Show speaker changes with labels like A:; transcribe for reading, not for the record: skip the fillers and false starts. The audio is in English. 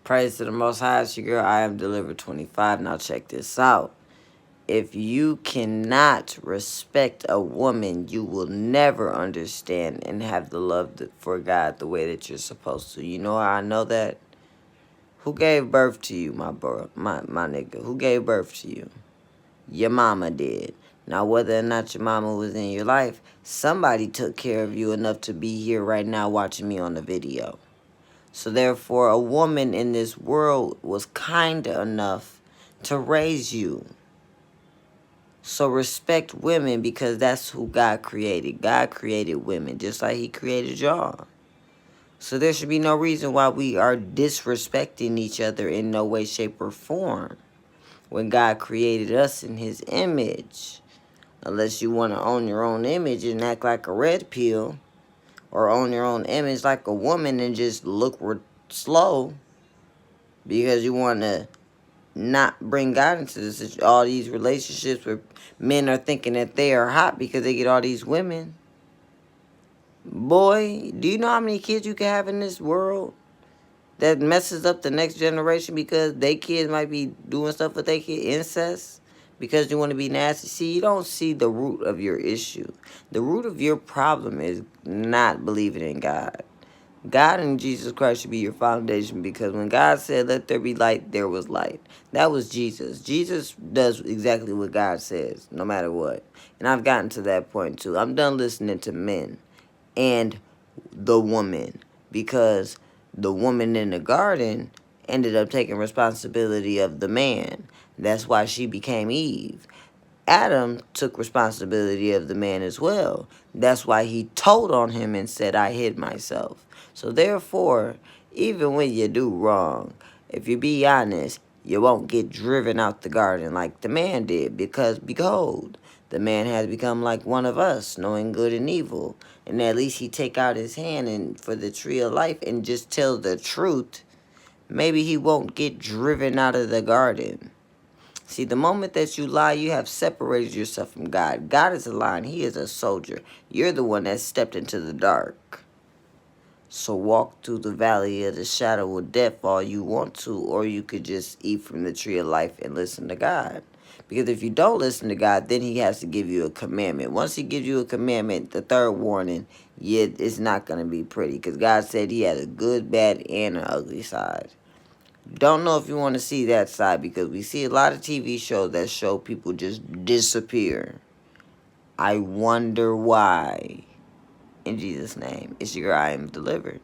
A: Praise to the Most High. It's your girl, I am Delivered 25. Now check this out. If you cannot respect a woman, you will never understand and have the love for God the way that you're supposed to. You know how I know that? Who gave birth to you, my bro, my nigga? Who gave birth to you? Your mama did. Now, whether or not your mama was in your life, somebody took care of you enough to be here right now watching me on the video. So therefore, a woman in this world was kind enough to raise you. So respect women because that's who God created. God created women just like he created y'all. So there should be no reason why we are disrespecting each other in no way, shape, or form when God created us in his image. Unless you want to own your own image and act like a red pill, or own your own image like a woman and just look slow because you want to not bring God into this. All these relationships where men are thinking that they are hot because they get all these women. Boy, do you know how many kids you can have in this world that messes up the next generation because they kids might be doing stuff with their kid, incest, because you want to be nasty? See, you don't see the root of your issue. The root of your problem is not believing in God. God and Jesus Christ should be your foundation, because when God said, let there be light, there was light. That was Jesus. Jesus does exactly what God says, no matter what. And I've gotten to that point too. I'm done listening to men and the woman, because the woman in the garden ended up taking responsibility of the man. That's why she became Eve. Adam took responsibility of the man as well. That's why he told on him and said, I hid myself. So therefore, even when you do wrong, if you be honest, you won't get driven out the garden like the man did, because behold, the man has become like one of us, knowing good and evil. And at least he take out his hand and for the tree of life and just tell the truth. Maybe he won't get driven out of the garden. See, the moment that you lie, you have separated yourself from God. God is a lion. He is a soldier. You're the one that stepped into the dark. So walk through the valley of the shadow of death all you want to, or you could just eat from the tree of life and listen to God. Because if you don't listen to God, then he has to give you a commandment. Once he gives you a commandment, the third warning, yeah, it's not going to be pretty. Because God said he had a good, bad, and an ugly side. Don't know if you want to see that side, because we see a lot of TV shows that show people just disappear. I wonder why. In Jesus' name, it's your girl, I am Delivered.